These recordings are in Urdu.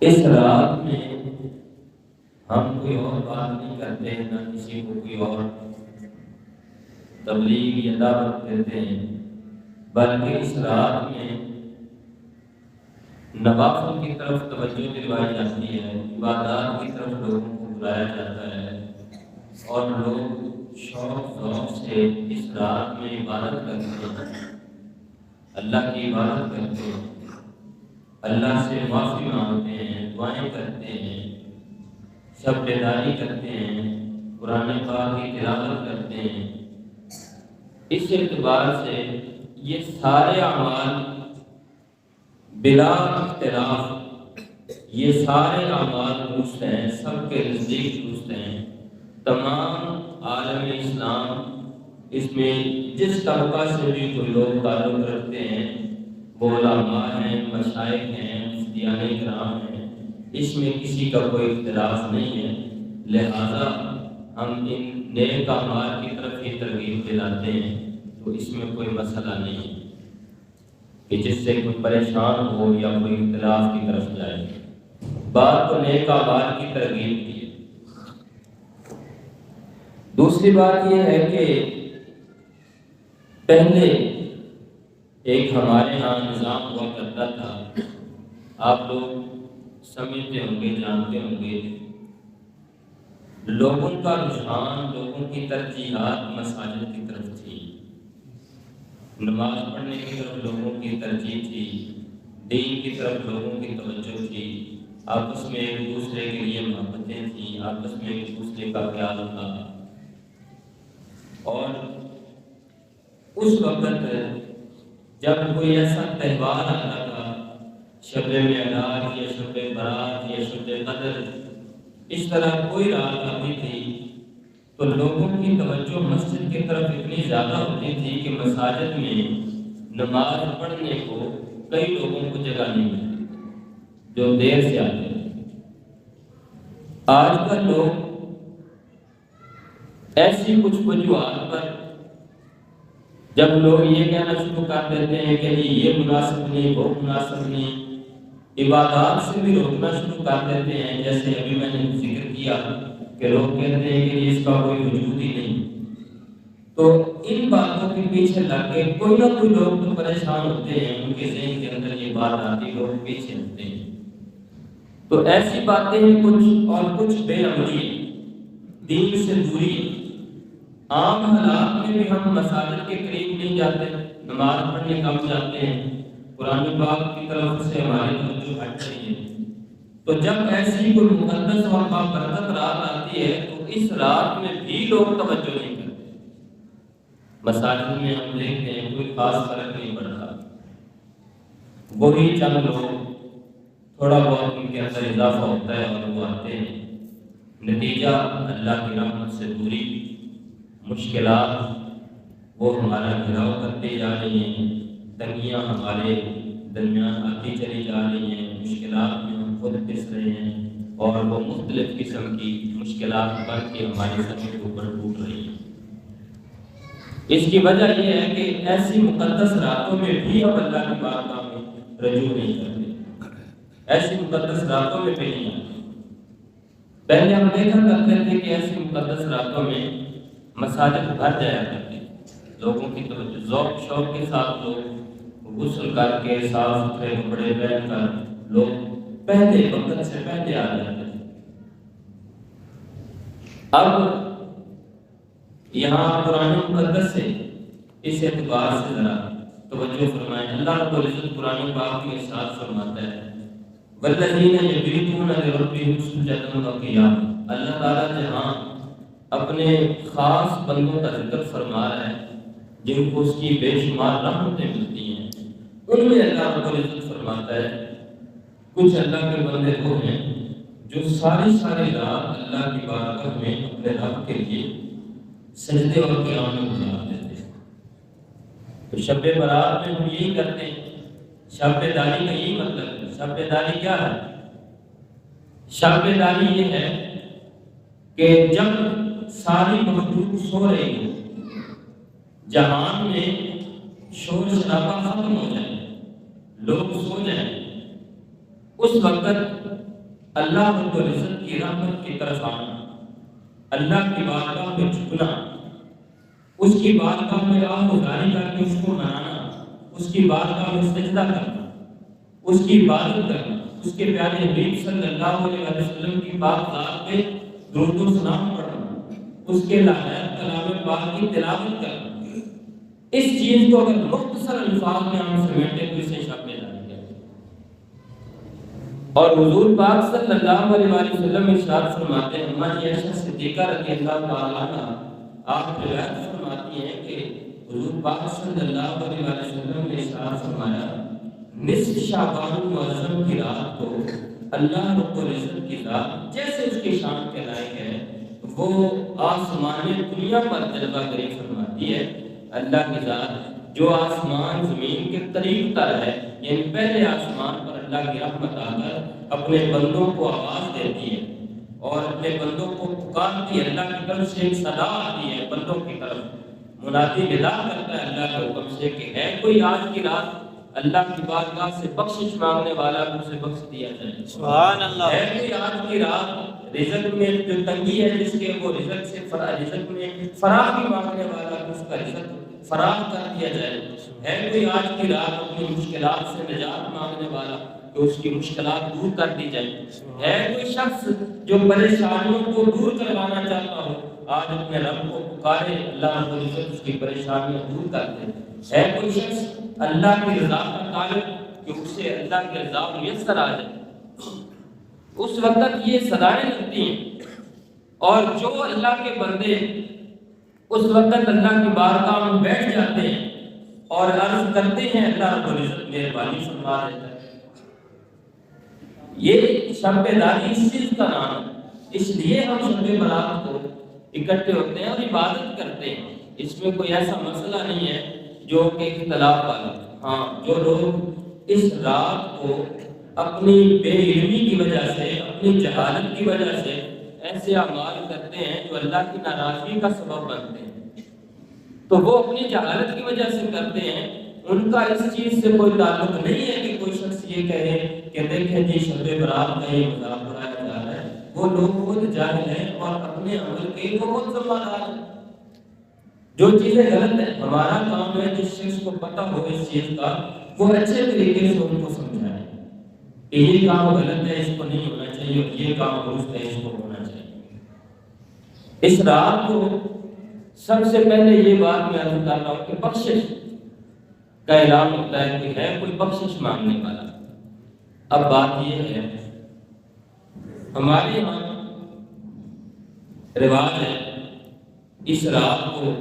اس رات میں ہم کوئی اور بات نہیں کرتے ہیں، نہ کسی کو کوئی اور تبلیغ یا دعوت دیتے ہیں، بلکہ اس رات میں نوافل کی طرف توجہ دلوائی جاتی ہے، عبادات کی طرف لوگوں کو بلایا جاتا ہے، اور لوگ شوق ذوق سے اس رات میں عبادت کرتے ہیں، اللہ کی عبادت کرتے ہیں، اللہ سے معافی مانگتے ہیں، دعائیں کرتے ہیں، شب بیداری کرتے ہیں، قرآن پاک کی تلاوت کرتے ہیں۔ اس اعتبار سے یہ سارے اعمال بلا اختلاف، یہ سارے اعمال درست ہیں، سب کے نزدیک درست ہیں۔ تمام عالم اسلام اس میں جس طبقہ سے بھی کوئی لوگ تعلق رکھتے ہیں، وہ علماء ہیں، مشائخ ہیں، مفتیان کرام ہیں، اس میں کسی کا کوئی اختلاف نہیں ہے۔ لہذا ہم ان نیک اعمال کی طرف ہی ترغیب دلاتے ہیں، تو اس میں کوئی مسئلہ نہیں ہے کہ جس سے کوئی پریشان ہو یا کوئی اختلاف کی طرف جائے۔ بات تو نیک اعمال کی ترغیب کی ہے۔ دوسری بات یہ ہے کہ پہلے ایک ہمارے ہاں نظام ہوا کرتا تھا، آپ لوگ سمجھتے ہوں گے، جانتے ہوں گے، لوگوں کا رجحان، لوگوں کی ترجیحات مساجد کی طرف تھی، نماز پڑھنے کی طرف لوگوں کی ترجیح تھی، دین کی طرف لوگوں کی توجہ تھی، آپس میں ایک دوسرے کے لیے محبتیں تھیں، آپس میں ایک دوسرے کا خیال تھا۔ اور اس وقت جب کوئی ایسا تہوار آتا تھا، شب معراج یا شب برات یا شب قدر، اس طرح کوئی رات آتی تھی تو لوگوں کی توجہ مسجد کی طرف اتنی زیادہ ہوتی تھی کہ مساجد میں نماز پڑھنے کو کئی لوگوں کو جگہ نہیں ملتی جو دیر سے آتے ہیں۔ آج کل لوگ ایسی کچھ وجوہات پر جب لوگ یہ کہنا شروع کر دیتے ہیں کہ جی یہ مناسب نہیں، وہ مناسب نہیں، عبادات سے بھی روکنا شروع کر دیتے ہیں، جیسے ابھی میں نے ذکر کیا کہ لوگ کہتے ہیں کہ اس کا کوئی وجود ہی نہیں، تو ان باتوں کے پیچھے لگ کے کوئی نہ کوئی لوگ تو پریشان ہوتے ہیں، ان کے ذہن کے اندر یہ بات آتی، لوگ پیچھے ہوتے ہیں۔ تو ایسی باتیں ہیں کچھ، اور کچھ بے عملی، دین سے دوری۔ عام حالات میں بھی ہم مساجد کے قریب نہیں جاتے، نماز پڑھنے کم جاتے ہیں، قرآن پاک کی طرف سے ہماری توجہ ہٹ رہی ہے۔ تو جب ایسی کوئی مقدس اور بابرکت رات آتی ہے تو اس رات میں بھی لوگ توجہ نہیں کرتے۔ مساجد میں ہم دیکھتے ہیں کوئی خاص فرق نہیں پڑتا، وہی چند لوگ، تھوڑا بہت ان کے اندر اضافہ ہوتا ہے اور وہ آتے ہیں۔ نتیجہ اللہ کی رحمت سے دوری، مشکلات وہ ہمارا گھراؤ کرتے جا رہی ہیں، تنگیاں ہمارے درمیان آتی چلی جا رہی ہیں، مشکلات میں ہم خود پس رہے ہیں، اور وہ مختلف قسم کی مشکلات بن کے ہمارے سر کے اوپر ٹوٹ رہی ہیں۔ اس کی وجہ یہ ہے کہ ایسی مقدس راتوں میں بھی ہم اللہ کی بارگاہ میں رجوع نہیں کرتے، ایسی مقدس راتوں میں بھی نہیں آتے۔ پہلے ہم دیکھا کرتے تھے کہ ایسی مقدس راتوں میں مساجد بھر جایا کرتے، لوگوں کی توجہ، ذوق شوق کے ساتھ لوگ غسل کر کے صاف ستھرے کپڑے پہن کر لوگ پہلے وقت سے پہلے آ جاتے تھے۔ اب یہاں قرآن مقدس سے اس اعتبار سے ذرا توجہ فرمائیں۔ اللہ رب العزت قرآن پاک میں ارشاد فرماتا ہے والذین یبیتون لربہم سجدا وقیاما۔ اللہ تعالیٰ جہاں اپنے خاص بندوں کا ذکر فرما رہا ہے جن کو اس کی بے شمار رحمتیں ملتی ہیں، ان میں اللہ رب العزت فرماتا ہے کچھ اللہ کے بندے وہ ہیں جو ساری رات اللہ کی بارگاہ میں اپنے رب کے لیے سجدے اور قیام میں گزار دیتے ہیں۔ تو شب برات میں ہم یہی کرتے ہیں، شب بیداری کا یہی مطلب ہے۔ شب بیداری کیا ہے؟ شب بیداری یہ ہے کہ جب ساری مخلوق سو رہی ہو، جہان میں شور شرابہ ختم ہو جائے، لوگ سو جائیں، اس وقت اللہ رب العزت کی رحمت کی طرف آنا، اللہ کی بارگاہ میں جھکنا، اس کی بارگاہ میں آہوازاری کر کے اس کو منانا، اس کی بارگاہ میں سجدہ کرنا، اس کی عبادت کرنا، اس کے پیارے حبیب صلی اللہ علیہ وسلم کی پاک ذات پہ درود و سلام پڑھنا، اس کے لعنت کلام پاک کی تلاوت کرنا، اس چیز کو اگر مختصر الفاظ میں ہم سمیٹیں تو اسے شب بیداری کہتے ہیں۔ اور حضور پاک صلی اللہ علیہ وسلم ارشاد فرماتے ہیں، اماں عائشہ صدیقہ رضی اللہ تعالیٰ عنہا آپ روایت فرماتی ہیں کہ حضور پاک صلی اللہ علیہ وسلم نے ارشاد فرمایا، نصف شعبان معظم کی رات کو اللہ رب العزت کی ذات جیسے اس کی شان کے لائق ہے وہ آسمان دنیا پر جلوہ گری فرماتی ہے۔ اللہ کی ذات جو آسمان زمین کے قریب تر ہے، یعنی پہلے آسمان پر اللہ کی رحمت آ کر اپنے بندوں کو آواز دیتی ہے اور اپنے بندوں کو پکارتی ہے، اللہ کی طرف سے ایک صدا آتی ہے، بندوں کی طرف منادی ندا کرتا ہے اللہ کے حکم سے کہ ہے کوئی آج کی رات اللہ کی بارگاہ سے بخشش مانگنے والا کو اسے بخش دیا جائے۔ سبحان اللہ۔ ہے کوئی آج کی رات رزق میں جو تنگی ہے جس کے وہ رزق سے رزق میں فراخی مانگنے والا کو اس کا رزق فراہم کر دیا جائے۔ ہے کوئی آج کی رات اپنی مشکلات سے نجات مانگنے والا کہ اس کی مشکلات دور کر دی جائیں۔ ہے کوئی شخص جو پریشانیوں کو دور کروانا چاہتا ہو، آج اپنے رب کو پکارے، اللہ رب العزت اس کی پریشانیاں دور کر دے۔ ہے کوئی شخص اللہ کی رضا کا طالب کہ اسے اللہ کی رضا میسر آ جائے، اس وقت یہ صدائیں لگتی ہیں۔ اور جو اللہ کے بندے اس وقت اللہ کی بارگاہ میں بیٹھ جاتے ہیں اور عرض کرتے ہیں، اللہ رب العزت مہربانی فرما دیتا ہے۔ یہ شب بیداری اس چیز کا نام ہے، اس لیے ہم شب برات کو اکٹھے ہوتے ہیں اور عبادت کرتے ہیں۔ اس میں کوئی ایسا مسئلہ نہیں ہے جو کہ اختلاف والا۔ ہاں، جو لوگ اس رات کو اپنی بے علمی کی وجہ سے، اپنی جہالت کی وجہ سے ایسے اعمال کرتے ہیں جو اللہ کی ناراضگی کا سبب بنتے ہیں، تو وہ اپنی جہالت کی وجہ سے کرتے ہیں۔ ان کا اس چیز سے کوئی تعلق نہیں ہے کہ کوئی شخص یہ کہے کہ دیکھیں جی شب برات کا یہ مذاق اڑایا جا رہا ہے۔ وہ لوگ خود جاہل ہیں اور اپنے عمل کے وہ خود ذمہ دار ہیں۔ جو چیزیں غلط ہیں، ہمارا کام ہے جس شخص کو پتہ ہو اس چیز کا وہ اچھے طریقے سے ان کو سمجھائے کہ یہ کام غلط ہے، اس کو نہیں ہونا چاہیے، اور یہ کام درست ہے، اس کو ہونا چاہیے۔ اس رات کو سب سے پہلے یہ بات میں عرض کر رہا ہوں کہ بخشش کا اعلان ہوتا ہے کہ ہے کوئی بخشش مانگنے والا۔ اب بات یہ ہے، ہمارے یہاں رواج ہے اس رات کو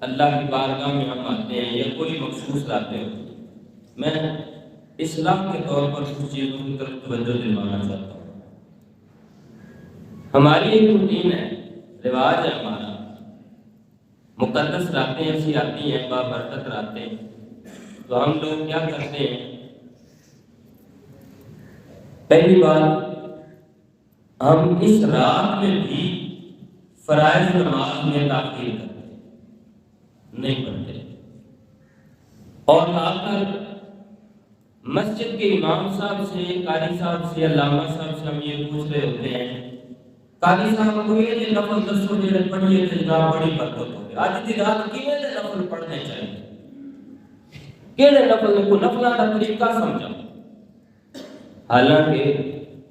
اللہ کی بارگاہ میں ہم آتے ہیں یا کوئی مخصوص راتیں ہوتی ہیں۔ میں اصلاح کے طور پر کچھ چیزوں کی طرف توجہ دلوانا چاہتا ہوں۔ ہماری ایک روٹین ہے، رواج ہے ہمارا، مقدس راتیں ایسی آتی ہیں، بابرکت راتیں، تو ہم لوگ کیا کرتے ہیں؟ پہلی بات، ہم اس رات میں بھی فرائض نماز میں تاخیر کرتے ہیں، نہیں پڑھتے، اور آ کر مسجد کے امام صاحب سے، قاری صاحب سے، علامہ صاحب سے ہم یہ پوچھ رہے ہوتے ہیں، قاری صاحب کو یہ جو نفل دسو جڑے پڑھیے تے جناب بڑی برکت ہوگی، اج دی رات کیویں دے نفل پڑھنے چاہیے، کیڑے نفل نے کوئی نفلوں کا طریقہ سمجھا۔ حالانکہ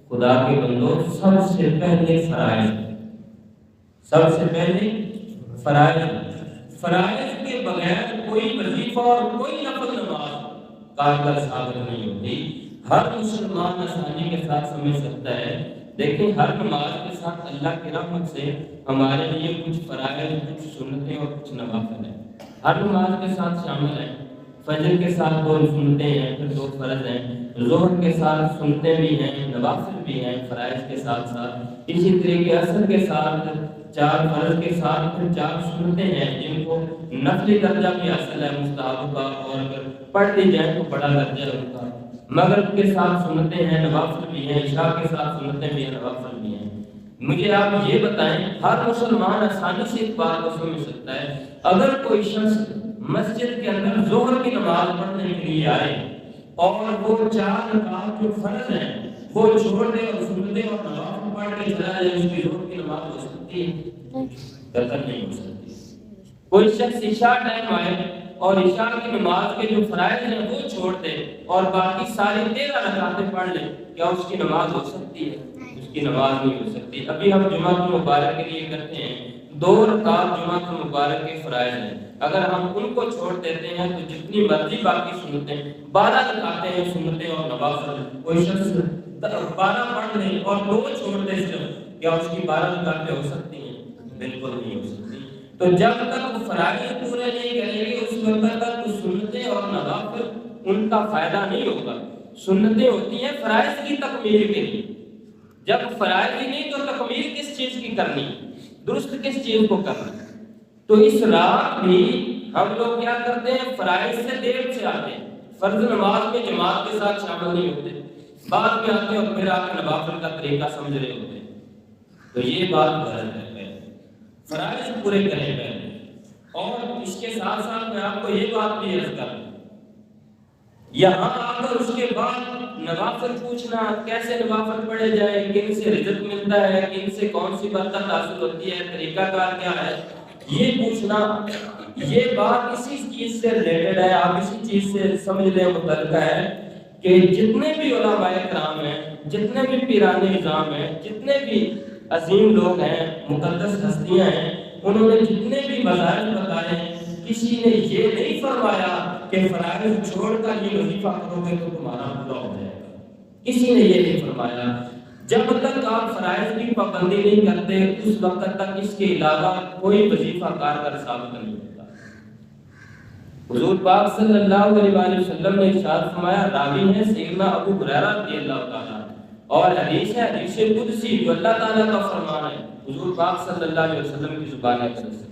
خدا کے بندوں سب سے پہلے فرائض، سب سے پہلے فرائض کے بغیر کوئی وظیفہ اور کوئی نفل نماز کارگر ثابت نہیں ہوتی۔ ہر مسلمان آسانی کے ساتھ سمجھ سکتا ہے، دیکھیں ہر نماز کے ساتھ اللہ کی رحمت سے ہمارے لیے کچھ فرائض، کچھ سنتیں اور کچھ نوافل ہیں، ہر نماز کے ساتھ شامل ہیں۔ فجر کے ساتھ 2 سنتیں ہیں، پھر 2 فرض ہیں، ظہر کے ساتھ سنتیں بھی ہیں، نوافل بھی ہیں فرائض کے ساتھ ساتھ، اسی طریقے عصر کے ساتھ 4 فرض کے ساتھ پھر 4 سنتیں ہیں جن کو نفلی درجہ بھی حاصل ہے مستحب کا، اور اگر پڑھ لی جائیں تو بڑا درجہ ہے ان کا۔ مغرب کے ساتھ سنتیں ہیں، نوافل بھی ہیں، عشاء کے ساتھ سنتیں بھی ہیں، نوافل بھی ہیں۔ مجھے آپ یہ بتائیں، ہر مسلمان آسانی سے اس بات کو سمجھ سکتا ہے، اگر کوئی شخص مسجد کے اندر ظہر کی نماز پڑھنے کے لیے آئے اور وہ 4 رکعت جو فرض ہیں وہ چھوڑ دے اور سنتے اور نوافل پڑھ کے چلا جائے، اس کی ظہر کی نماز ہو سکتی ہے؟ قطعاً نہیں ہو سکتی۔ کوئی شخص عشاء ٹائم آئے اور عشاء کی نماز کے جو فرائض ہیں وہ چھوڑ دے اور باقی ساری 13 رکعتیں پڑھ لے، کیا اس کی نماز ہو سکتی ہے؟ اس کی نماز نہیں ہو سکتی۔ ابھی ہم جمعہ المبارک کے لیے کرتے ہیں 2 رکعت جمعہ المبارک کے فرائض ہیں، اگر ہم ان کو چھوڑ دیتے ہیں تو جتنی مرضی باقی سنتیں 12 رکعتیں ہیں سنتیں اور نوافل، کوئی شخص 12 پڑھ لے اور 2 چھوڑ دے صرف، کیا اس کی 12 رکعتیں ہو سکتی ہیں؟ بالکل نہیں ہو سکتی۔ تو جب تک وہ فرائض پورے نہیں کریں گے اس وقت تک تو سنتیں اور نوافل ان کا فائدہ نہیں ہوگا۔ سنتیں ہوتی ہیں فرائض کی تکمیل کے لیے، جب فرائض ہی نہیں تو تکمیل کس چیز کی کرنی، درست کس چیز کو کرنا؟ تو اس رات بھی ہم لوگ کیا کرتے ہیں، فرائض سے دیر سے آتے ہیں، فرض نماز میں جماعت کے ساتھ شامل نہیں ہوتے، بعد میں آتے ہیں اور پھر آ کے نوافل کا طریقہ سمجھ رہے ہوتے ہیں۔ تو یہ بات غلط ہے، فرائض پورے کریں پہلے۔ اور اس کے ساتھ ساتھ میں آپ کو یہ بات بھی عرض کر دوں، یہاں آ کر اس کے بعد نوافل پوچھنا، کیسے نوافل پڑھے جائیں، کن سے رزق ملتا ہے، کن سے کون سی برکت حاصل ہوتی ہے، طریقہ کار کیا ہے، یہ پوچھنا، یہ بات اسی چیز سے ریلیٹڈ ہے، آپ اسی چیز سے سمجھ لیں متعلقہ ہے کہ جتنے بھی علماء کرام ہیں، جتنے بھی پیران نظام ہیں، جتنے بھی عظیم لوگ ہیں، مقدس ہستیاں ہیں، انہوں نے جتنے بھی وظائف بتائے ہیں، کسی نے یہ نہیں فرمایا کہ فرائض چھوڑ کر یہ وظیفہ کرو گے تو تمہارا پورا ہو جائے گا، کسی نے یہ نہیں فرمایا۔ جب تک آپ فرائض کی پابندی نہیں کرتے اس وقت تک اس کے علاوہ کوئی وظیفہ کارگر ثابت نہیں ہوتا۔ حضور پاک صلی اللہ علیہ وآلہ وسلم نے ارشاد فرمایا، راوی ہے سیدنا ابو ہریرہ رضی اللہ تعالیٰ اور حدیث ہے، حدیث قدسی جو اللہ تعالیٰ کا فرمان ہے، حضور پاک صلی اللہ علیہ وسلم کی زبان اقدس ہے،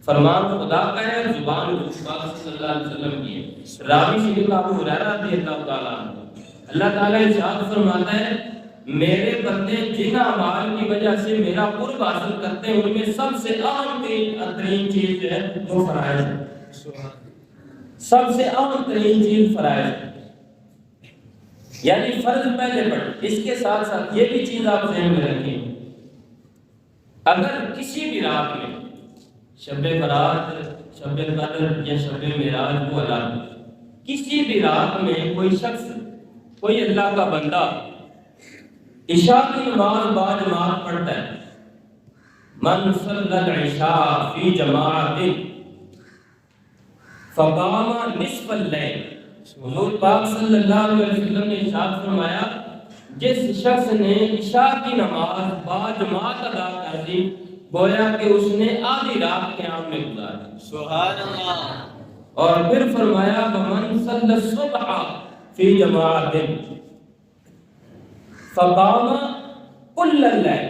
فرمان خدا کا ہے، زبان حضور پاک صلی اللہ علیہ وسلم کی ہے۔ راوی سیدنا ابو ہریرہ رضی اللہ تعالیٰ عنہ، اللہ تعالیٰ ارشاد فرماتا ہے، میرے بندے جن اعمال کی وجہ سے میرا قرب حاصل کرتے ہیں ان میں سب سے اہم ترین چیز جو ہے وہ فرائض ہے، سب سے اہم ترین چیز فرائض ہے، یعنی فرض پہلے پڑھ۔ اس کے ساتھ ساتھ یہ بھی چیز آپ ذہن میں رکھیں، اگر کسی بھی رات میں شب برات، شب قدر یا شب معراج وہ الگ، کسی بھی رات میں کوئی شخص، کوئی اللہ کا بندہ عشاء کی نماز باجماعت پڑھتا ہے، من صلی العشاء فی جماعت فقام نصف اللیل، حضور پاک صلی اللہ علیہ وسلم نے ارشاد فرمایا، جس شخص نے عشاء کی نماز باجماعت ادا کر دی گویا کہ اس نے آدھی رات قیام میں گزاری، سبحان اللہ۔ اور پھر فرمایا ومن صلی الصبح فی جماعت فقام کل اللیل،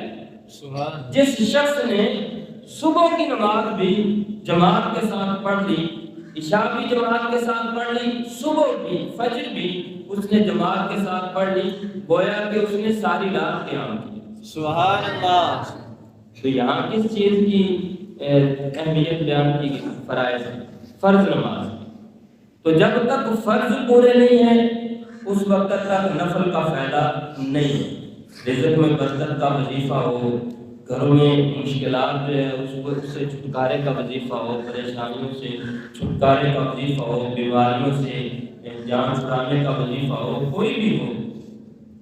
جس شخص نے صبح کی نماز بھی جماعت کے ساتھ پڑھ لی، عشاء بھی جماعت کے ساتھ پڑھ لی، صبح بھی فجر بھی اس نے جماعت کے ساتھ پڑھ لی، گویا کہ اس نے ساری رات قیام کی، سبحان اللہ۔ تو یہاں کس چیز کی اہمیت بیان کی گئی؟ فرائض، فرض نماز۔ تو جب تک فرض پورے نہیں ہیں اس وقت تک نفل کا فائدہ نہیں ہے۔ رزق میں برکت کا وظیفہ ہو، گھروں میں مشکلات جو ہے اس سے چھٹکارے کا وظیفہ ہو، پریشانیوں سے چھٹکارے کا وظیفہ ہو، بیماریوں سے جان چھڑانے کا وظیفہ ہو، کوئی بھی ہو،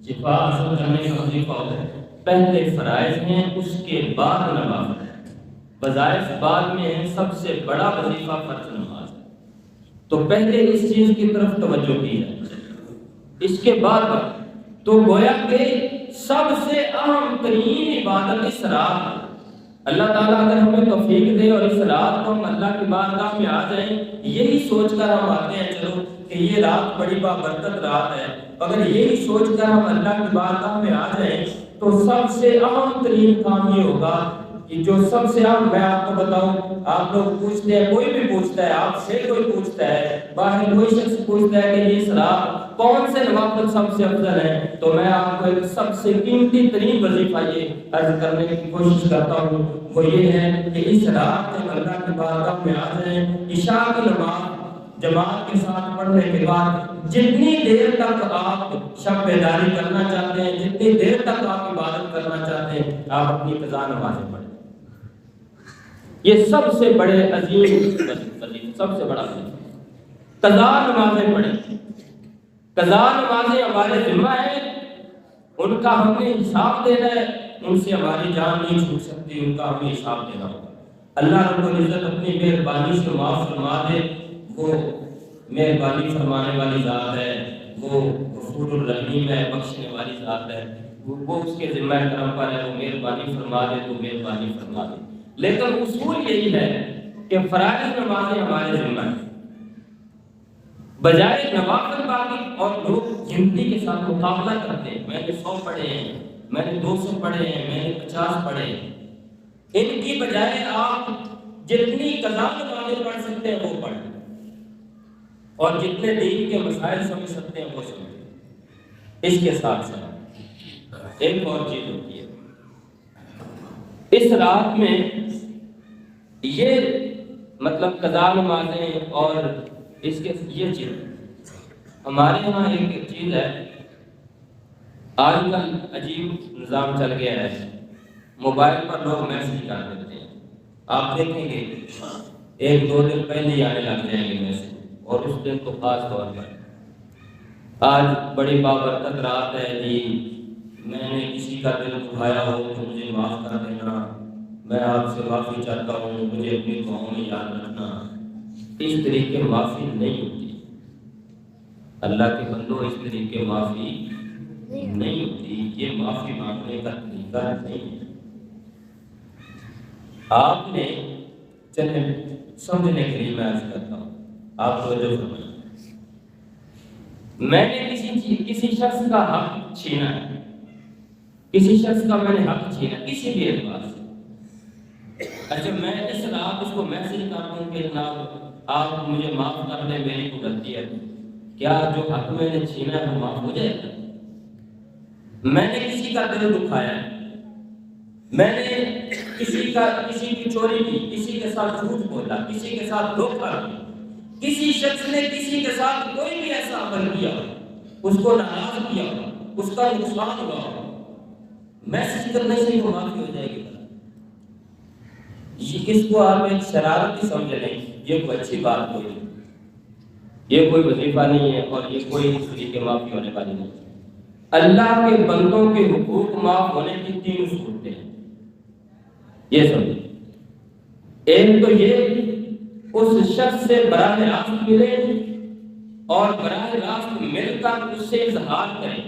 شفا حاصل کرنے کا وظیفہ ہو، پہلے فرائض ہیں اس کے بعد نوافل ہیں، وظائف بعد میں ہیں، سب سے بڑا وظیفہ فرض نماز ہے۔ تو پہلے اس چیز کی طرف توجہ کی جائے، اس کے بعد تو گویا کہ سب سے اہم ترین عبادت اس رات، اللہ تعالیٰ اگر ہمیں توفیق دے اور اس رات کو ہم اللہ کی بارگاہ میں آ جائیں، یہی سوچ کر ہم آتے ہیں چلو کہ یہ رات بڑی بابرکت رات ہے، اگر یہی سوچ کر ہم اللہ کی بارگاہ میں آ جائیں تو سب سے اہم ترین کام یہ ہوگا کہ جو سب سے اہم، میں آپ کو بتاؤں، آپ لوگ پوچھتے ہیں، کوئی بھی پوچھتا ہے، آپ سے کوئی پوچھتا ہے، باہر کوئی شخص پوچھتا ہے کہ یہ رات کون سے نوافل سب سے افضل ہے، تو میں آپ کو ایک سب سے قیمتی ترین وظیفہ یہ عرض کرنے کی کوشش کرتا ہوں، وہ یہ ہے کہ اس رات جب اللہ کی بارگاہ میں آ جائیں، عشاء کی نماز جماعت کے ساتھ پڑھنے کے بعد جتنی دیر تک آپ شب بیداری کرنا چاہتے ہیں، جتنی دیر تک آپ عبادت کرنا چاہتے ہیں، آپ اپنی قضا نمازیں پڑھیں۔ یہ سب سے بڑے عظیم سب سے بڑا قضا نمازیں پڑھیں۔ قضا نمازیں ہمارے ذمہ ہیں، ان کا ہم نے حساب دینا ہے، ان سے ہماری جان نہیں چھوٹ سکتی، ان کا ہمیں حساب دینا ہوگا۔ اللہ رب العزت اپنی مہربانی سے معاف فرما دے، وہ مہربانی فرمانے والی ذات ہے، وہ غفور الرحیم ہے، بخشنے والی ذات ہے، وہ اس کے ذمہ کرم پر ہے، وہ مہربانی فرما دے تو مہربانی فرما دے۔ لیکن اصول یہی ہے کہ فرائض نمازیں ہمارے ذمہ ہیں، بجائے نوافل باقی اور لوگ گنتی کے ساتھ مقابلہ کرتے ہیں، میں نے 100 پڑھے ہیں، میں نے 200 پڑھے ہیں، میں نے 50 پڑھے ہیں۔ ان کی بجائے آپ جتنی قضا نمازیں پڑھ سکتے ہیں وہ پڑھیں، اور جتنے دین کے مسائل سمجھ سکتے ہیں وہ سمجھیں۔ اس کے ساتھ ساتھ ایک اور چیز ہوتی ہے، اس رات میں یہ مطلب قضا نمازیں اور اس کے یہ چیز ہمارے یہاں ایک چیز ہے، آج کل عجیب نظام چل گیا ہے، موبائل پر لوگ میسج کر دیتے ہیں، آپ دیکھیں گے 1-2 دن پہلے ہی آنے لگ جائیں گے میسج، اور اس دن تو خاص طور پر آج بڑی بابرکت رات ہے جی، میں نے کسی کا دل دکھایا ہو تو مجھے معاف کر دینا، میں آپ سے معافی چاہتا ہوں، مجھے اپنی دعاؤں میں یاد رکھنا۔ اس طریقے معافی نہیں ہوتی، اللہ کے بندوں اس طریقے معافی نہیں ہوتی، یہ معافی مانگنے کا طریقہ نہیں ہے۔ آپ نے چلے سمجھنے کے لیے میں عرض کرتا ہوں، آپ توجہ فرمائیں، میں نے کسی شخص کا حق چھینا ہے، کسی شخص کا میں نے حق چھینا کسی بھی اعتبار سے، اچھا میں اس رات اس کو میسج کر دوں کہ جناب آپ مجھے معاف کر دیں، میری کو غلطی ہے، کیا جو حق میں نے چھینا ہے وہ معاف ہو جائے گا؟ میں نے کسی کا دل دکھایا ہے، میں نے کسی کی چوری کی، کسی کے ساتھ جھوٹ بولا، کسی کے ساتھ دھوکہ دیا، کسی شخص نے کسی کے ساتھ کوئی بھی ایسا عمل کیا ہو، اس کو ناراض کیا ہو، اس کا نقصان ہوا ہو، میسج کرنے سے وہ معافی ہو جائے گی؟ اس کو آپ ایک شرارت ہی سمجھ لیں، یہ کوئی اچھی بات کوئی نہیں، یہ کوئی وظیفہ نہیں ہے، اور یہ کوئی اس طریقے معافی ہونے والی نہیں۔ اللہ کے بندوں کے حقوق معاف ہونے کی 3 صورتیں ہیں، یہ سمجھیں۔ ایک تو یہ اس شخص سے براہ راست ملے اور براہ راست مل کر اس سے اظہار کریں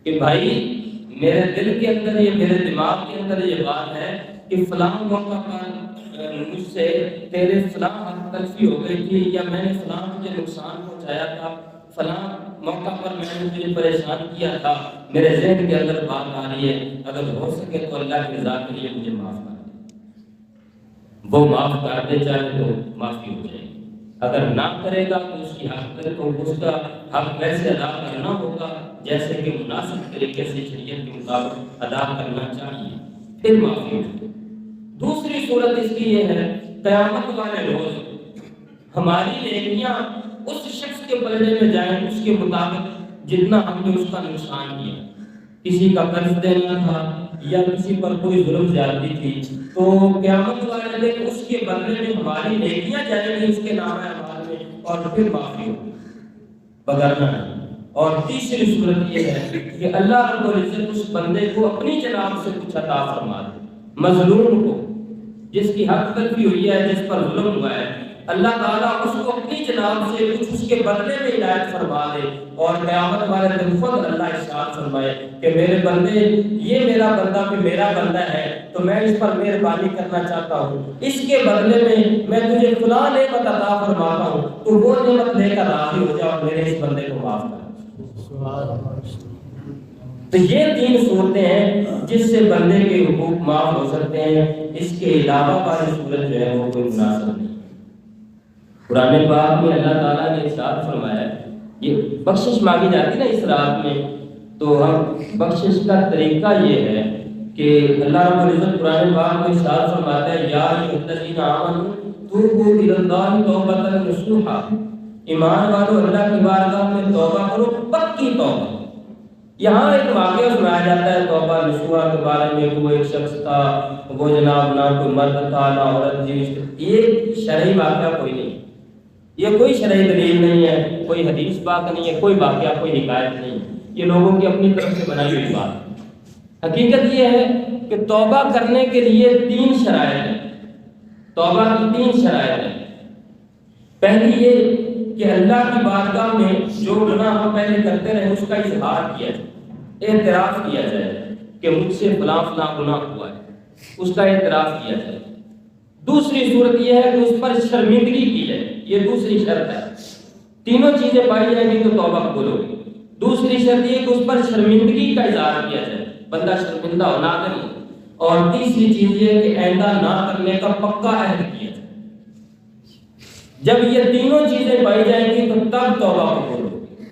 کہ بھائی میرے دل کے اندر یہ، میرے دماغ کے اندر یہ بات ہے کہ فلاں موقع پر مجھ سے تیرے فلاں حق تلفی ہو گئی تھی، یا میں نے فلاں مجھے نقصان پہنچایا تھا، فلاں موقع پر میں نے تجھے پریشان کیا تھا، میرے ذہن کے اندر بات آ رہی ہے، اگر ہو سکے تو اللہ کی رضا کے لیے مجھے معاف کر دے۔ وہ معاف کر دے چاہے تو معافی ہو جائے گی، اگر نہ کرے گا تو اس کی حق کو، اس کا حق ویسے ادا کرنا ہوگا جیسے کہ مناسب طریقے سے شریعت کے مطابق ادا کرنا چاہیے، پھر معافی ہو جائے۔ دوسری صورت اس کی یہ ہے، قیامت والے روز ہماری نیکیاں اس شخص کے پلڑے میں جائیں اس کے مطابق جتنا ہم نے اس کا نقصان کیا، کسی کا قرض دینا تھا یا کسی پر کوئی ظلم زیادتی تھی، تو قیامت والے دن اس کے بدلے میں ہماری نیکیاں جائیں گی اس کے نام اعمال میں، اور پھر معافی ہوگی، بگرنا نہیں۔ اور تیسری صورت یہ ہے کہ اللہ رب العزت اس بندے کو اپنی جناب سے کچھ عطا فرما دے، مظلوم کو، جس کی حق تلفی ہوئی ہے، جس پر ظلم ہوا ہے، اللہ تعالیٰ اس کو اپنی جناب سے کچھ اس کے بدلے میں عنایت فرما دے، اور قیامت والے دن خود اللہ ارشاد فرمائے کہ میرے بندے، یہ میرا بندہ بھی میرا بندہ ہے تو میں اس پر مہربانی کرنا چاہتا ہوں، اس کے بدلے میں تجھے فلاں نعمت عطا فرماتا ہوں، تو وہ نعمت لے کر راضی ہو جا اور میرے اس بندے کو معاف کر۔ تو یہ 3 صورتیں ہیں جس سے بندے کے حقوق معاف ہو سکتے ہیں، اس کے علاوہ والی صورت جو ہے وہ کوئی مناسب نہیں۔ قرآن پاک میں اللہ تعالیٰ نے ارشاد فرمایا، یہ بخشش مانگی جاتی نا اس رات میں، تو ہم بخشش کا طریقہ یہ ہے کہ اللہ رب العزت قرآن پاک میں ارشاد فرماتا ہے یا ایھا آمنوا توبوا الی اللہ توبۃ نصوحا، ایمان والو اللہ کی بارگاہ میں توبہ کرو، پکی توبہ۔ یہاں ایک واقعہ سنایا جاتا ہے توبہ نصوحا کے بارے میں کہ وہ ایک شخص تھا، وہ جناب نہ کوئی مرد تھا نہ عورت تھی، یہ شرعی واقعہ کوئی نہیں، یہ کوئی شرعی دلیل نہیں ہے، کوئی حدیث پاک نہیں ہے، کوئی واقعہ کوئی حکایت نہیں ہے، یہ لوگوں کی اپنی طرف سے بنائی ہوئی بات ہے۔ حقیقت یہ ہے کہ توبہ کرنے کے لیے 3 شرائط ہیں، توبہ کی 3 شرائط ہیں۔ پہلی یہ کہ اللہ کی بارگاہ میں جو گناہ ہم پہلے کرتے رہے اس کا اظہار کیا جائے، اعتراف کیا جائے کہ مجھ سے فلاں فلاں گناہ ہوا ہے، اس کا اعتراف کیا جائے۔ دوسری صورت یہ ہے کہ اس پر شرمندگی کی جائے، یہ دوسری شرط ہے۔ تینوں چیزیں پائی جائیں گی تو توبہ قبول ہوگی۔ دوسری شرط یہ کہ اس پر شرمندگی کا اظہار کیا جائے، بندہ شرمندہ ہو، نادم ہو۔ اور تیسری چیز یہ کہ آئندہ نہ کرنے کا پکا عہد کیا جائے۔ جب یہ تینوں چیزیں پائی جائیں گی تو تب توبہ قبول ہوگی۔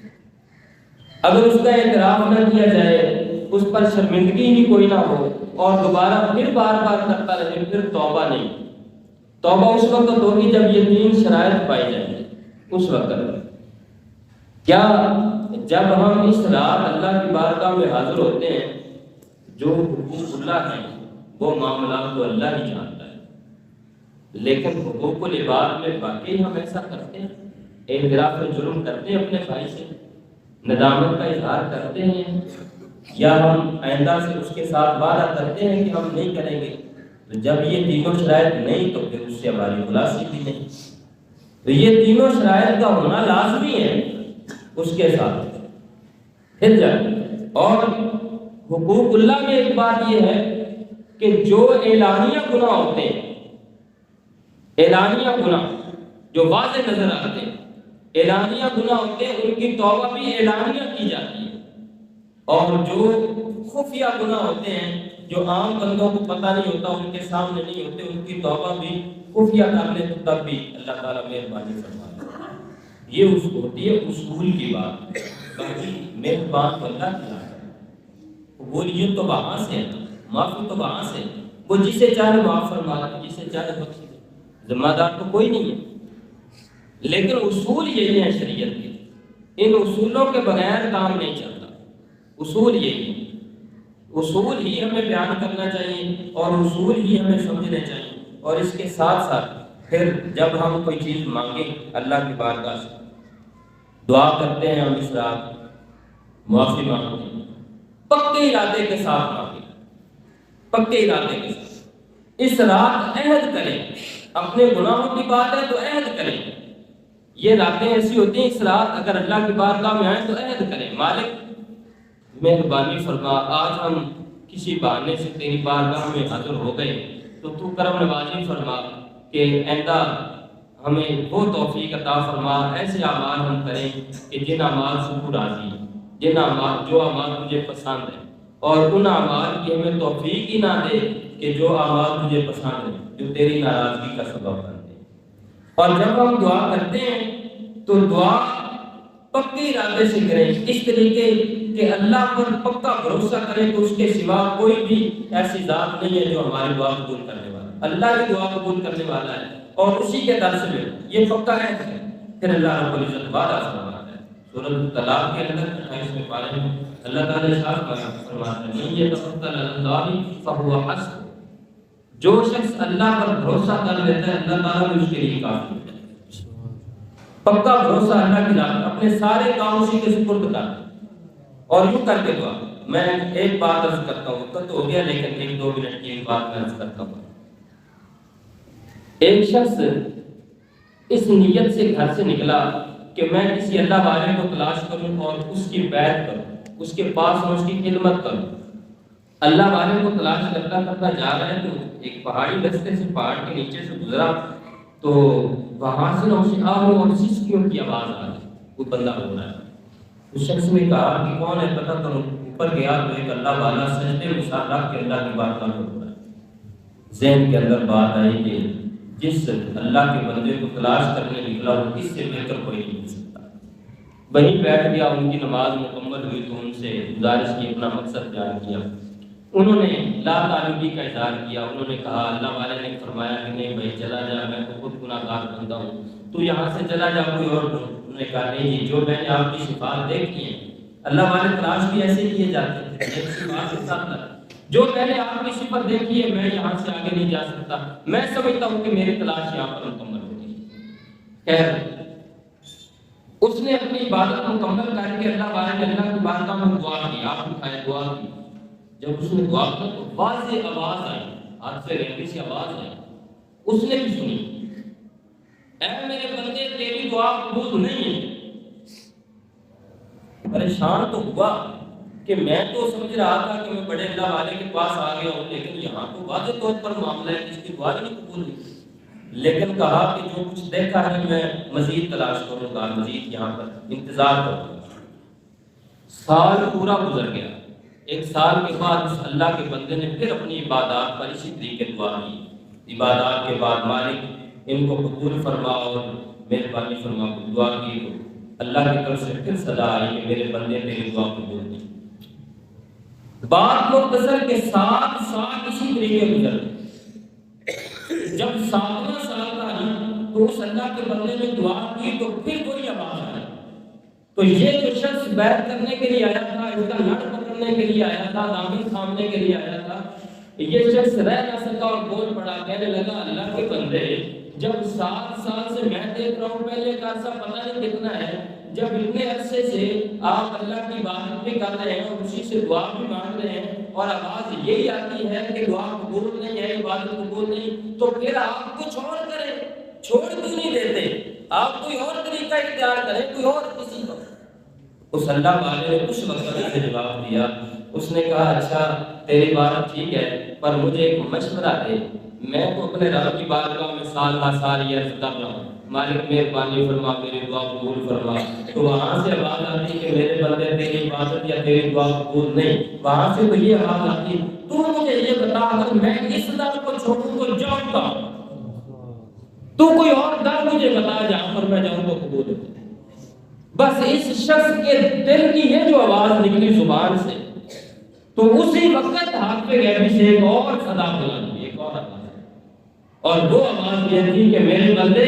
اگر اس کا اعتراف نہ کیا جائے، اس پر شرمندگی ہی کوئی نہ ہو اور دوبارہ پھر بار بار کرتا رہے، پھر توبہ نہیں۔ توبہ اس وقت ہوگی جب یہ 3 شرائط پائی جائیں گی، اس وقت۔ کیا جب ہم اس رات اللہ کی بارگاہ میں حاضر ہوتے ہیں، جو حقوق اللہ ہیں وہ معاملات تو اللہ ہی جانتا ہے، لیکن حقوق العباد میں واقعی ہم ایسا کرتے ہیں؟ اعتراف جرم کرتے ہیں اپنے بھائی سے، ندامت کا اظہار کرتے ہیں، یا ہم آئندہ سے اس کے ساتھ وعدہ کرتے ہیں کہ ہم نہیں کریں گے؟ تو جب یہ تینوں شرائط نہیں تو پھر اس سے ہماری خلاصی بھی نہیں۔ تو یہ تینوں شرائط کا ہونا لازمی ہے اس کے ساتھ پھر جائے۔ اور حقوق اللہ میں ایک بات یہ ہے کہ جو اعلانیہ گناہ ہوتے ہیں، اعلانیہ گناہ جو واضح نظر آتے ہیں، اعلانیہ گناہ ہوتے ہیں، ان کی توبہ بھی اعلانیہ کی جاتی ہے۔ اور جو خفیہ گناہ ہوتے ہیں، جو عام بندوں کو پتہ نہیں ہوتا، ان کے سامنے نہیں ہوتے، ان کی توبہ بھی خفیہ کر لیں تو تب بھی اللہ تعالیٰ مہربانی فرماتا ہے۔ یہ ہوتی ہے اصول کی بات، باقی مہربان تو اللہ کی ذات ہے۔ قبولیت تو وہاں سے ہے، معافی تو وہاں سے ہے، وہ جسے چاہے معاف فرماتا ہے، جسے چاہے بخش دے، ذمہ دار تو کوئی نہیں ہے۔ لیکن اصول یہی ہیں شریعت کے، ان اصولوں کے بغیر کام نہیں چلتا۔ اصول یہی ہے، اصول ہی ہمیں بیان کرنا چاہیے اور اصول ہی ہمیں سمجھنے چاہیے۔ اور اس کے ساتھ ساتھ پھر جب ہم کوئی چیز مانگیں اللہ کی بارگاہ سے، دعا کرتے ہیں، ہم اس رات معافی مانگتے ہیں، پکے ارادے کے ساتھ مانگیں، پکے ارادے کے ساتھ۔ اس رات عہد کریں، اپنے گناہوں کی بات ہے تو عہد کریں۔ یہ راتیں ایسی ہوتی ہیں، اس رات اگر اللہ کی بارگاہ میں آئیں تو عہد کریں، مالک مہربانی فرما، آج ہم کسی بہانے سے تیری بارگاہ میں حاضر ہو گئے تو تو کرم نوازی فرما کہ آئندہ ہمیں وہ توفیق عطا فرما، ایسے اعمال ہم کریں کہ جن اعمال سے تو راضی ہیں، جن اعمال جو اعمال تجھے پسند ہیں، اور ان اعمال کی ہمیں توفیق ہی نہ دے کہ جو اعمال تجھے پسند ہیں، جو تیری ناراضگی کا سبب بنتے ہیں۔ اور جب ہم دعا کرتے ہیں تو دعا پکے ارادے سے کریں، اس طریقے کہ اللہ پر پکا بھروسہ کریں کہ اس کے سوا کوئی بھی ایسی ذات نہیں ہے جو ہماری دعا قبول کرنے والا ہے، اللہ کی دعا قبول کرنے والا ہے اور اسی کے در سے یہ پکا ہے۔ پھر اللہ رب العزت وعدہ فرماتا ہے سورۃ طلاق کے اندر 28ویں پارے میں اللہ تعالیٰ ارشاد فرماتا ہے من یتوکل علی اللہ فہو حسبہ، جو شخص اللہ پر بھروسہ کر لیتا ہے اللہ تعالیٰ بھی اس کے لیے کافی ہے۔ پکا بھروسہ اللہ کی ذات، اپنے سارے کام اسی کے سپرد کر اور یوں کر کے دعا۔ میں ایک بات عرض کرتا ہوں، وقت ہو گیا لیکن 1-2 منٹ کی ایک بات میں عرض کرتا ہوں۔ ایک شخص اس نیت سے گھر سے نکلا کہ میں کسی اللہ والے کو تلاش کروں اور اس کی بیعت کروں، اس کے پاس اور اس کی خدمت کروں۔ اللہ والے کو تلاش کرتا کرتا جا رہا ہے تو ایک پہاڑی رستے سے، پہاڑ کے نیچے سے گزرا تو وہاں سے نوشہار اور سسکیوں کی آواز آ رہی، کوئی بندہ ہو رہا ہے۔ اس شخص نے کہا کہ کون ہے پتہ کرو۔ اوپر گیا تو ایک اللہ والا سجدے میں سر رکھ کے اللہ کی بات کر رہا ہے۔ ذہن کے اندر بات آئی کہ جس اللہ کے بندے کو تلاش کرنے نکلا وہ اس سے بہتر کوئی نہیں ہو سکتا۔ وہیں بیٹھ گیا، ان کی نماز مکمل ہوئی تو ان سے گزارش کی، اپنا مقصد بیان کیا انہوں نے لا تعلقی کا اظہار کیا، انہوں نے کہا، اللہ والے نے فرمایا کہ نہیں بھائی چلا جا، میں تو خود گناہ گار بندہ ہوں، تو یہاں سے چلا جا کوئی اور ڈھونڈ۔ انہوں نے کہا نہیں جی، جو میں نے آپ کی صفات دیکھی ہیں، اللہ والے تلاش بھی ایسے کیے جاتے تھے، ایک صفات کے ساتھ لگا، جو میں نے آپ کی صفت دیکھی ہے میں یہاں سے آگے نہیں جا سکتا، میں سمجھتا ہوں کہ میری تلاش یہاں پر مکمل ہوگی۔ خیر، اس نے اپنی عبادت مکمل کر کے اللہ والے نے اللہ کی بارگاہ میں دعا کی، آپ اٹھائے دعا کی۔ جب اس نے دعا کی تو واضح آواز آئی، ہاتھ سے گہری سی آواز آئی، اس نے بھی سنی، اے میرے بندے تیری دعا قبول نہیں ہے۔ پریشان تو ہوا کہ میں تو سمجھ رہا تھا کہ میں بڑے اللہ والے کے پاس آ گیا ہوں، لیکن یہاں تو واضح طور پر معاملہ ہے کہ اس کی دعا ہی نہیں قبول ہوئی۔ لیکن کہا کہ جو کچھ دیکھا ہے میں مزید تلاش کروں گا، مزید یہاں پر انتظار کروں گا۔ سال پورا گزر گیا۔ ایک سال کے بعد اس اللہ کے بندے نے پھر اپنی عبادات پر اسی طریقے دعا کی۔ عبادات کے بعد مالک ان کو قبول فرما اور مہربانی فرما، دعا کی تو اللہ کی طرف سے پھر صدا آئی کہ میرے بندے تیری دعا قبول نہیں۔ بات مختصر کے 7 سال اسی طریقے گزر گئے۔ جب 7واں سال کا نا تو اس اللہ کے بندے نے دعا کی تو پھر کوئی آواز آئی، تو یہ جو شخص بیعت کرنے کے لیے آیا تھا، اس کا لڑ پکڑنے کے لیے آیا تھا، دامن تھامنے کے لیے آیا تھا، یہ شخص رہ نہ سکا اور بول پڑا، کہنے لگا اللہ کے بندے جب 7 سال سے میں دیکھ رہا ہوں، پہلے کا عرصہ پتہ نہیں کتنا ہے، جب اتنے عرصے سے آپ اللہ کی عبادت بھی کر رہے ہیں اور اسی سے دعا بھی مانگ رہے ہیں اور آواز یہی آتی ہے کہ دعا قبول نہیں ہے، عبادت قبول نہیں، تو پھر آپ کچھ اور کریں، چھوڑ کیوں نہیں دیتے؟ آپ کوئی اور طریقہ اختیار کریں، کوئی اور کسی کو۔ اس اللہ والے نے اس وقت سے جواب دیا، اس نے کہا اچھا تیری بات ٹھیک ہے، پر مجھے ایک مشورہ دے، میں تو اپنے رب کی بارگاہ میں سال ہر سال یہ عرض کر رہا ہوں، مالک مہربانی فرما میری دعا قبول فرما، تو وہاں سے آواز آتی کہ میرے بندے تیری عبادت یا تیری دعا قبول نہیں، وہاں سے تو یہ آواز آتی تو مجھے یہ بتا اگر میں اس در کو چھوڑوں تو جاؤں گا، تو کوئی اور در مجھے بتا جہاں پر میں جاؤں تو قبول ہو۔ بس اس شخص کے دل کی یہ جو آواز نکلی زبان سے، تو اسی وقت ہاتھ پہ غیبی سے ایک اور صدا بلند ہوئی، ایک اور آواز، اور وہ آواز یہ تھی کہ میرے بندے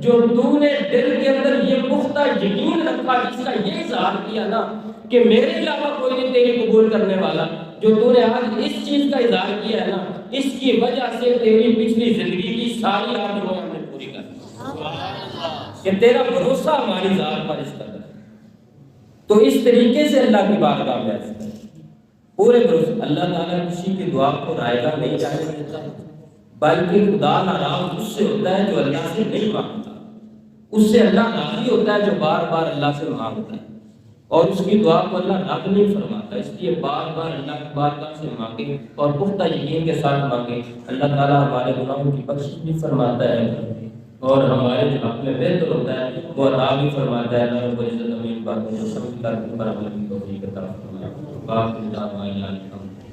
جو تو نے دل کے اندر یہ پختہ یقین رکھا، جس کا یہ اظہار کیا نا کہ میرے علاوہ کوئی نہیں تیری قبول کرنے والا، جو تو نے آج اس چیز کا اظہار کیا ہے نا، اس کی وجہ سے تیری پچھلی زندگی کی ساری آرزویں ہم نے پوری کر دی کہ تیرا بھروسہ ہماری ذات پر اس قدر ہے۔ تو اس طریقے سے اللہ کی بارگاہ میں عرض کریں، پورے بھروسے۔ اللہ تعالیٰ کسی کی دعا کو رائے گا نہیں جانے دیتا، بلکہ خدا ناراض اس سے ہوتا ہے جو اللہ سے نہیں مانگتا، اس سے اللہ راضی ہوتا ہے جو بار بار اللہ سے مانگتا ہے، اور اس کی دعا کو اللہ رد نہیں فرماتا۔ اس لیے بار بار اللہ کی بارگاہ سے مانگیں اور پختہ یقین کے ساتھ مانگیں، اللہ تعالیٰ ہمارے گناہوں کی بخشش بھی فرماتا ہے اور ہمارے جو حق میں بہتر ہوتا ہے وہ عطا بھی فرماتا ہے۔ اللہ رب العزت ہمیں ان باتوں کو سمجھ کر ان پر عمل کی توفیق عطا فرمائے۔ باقی دعوانا الحمد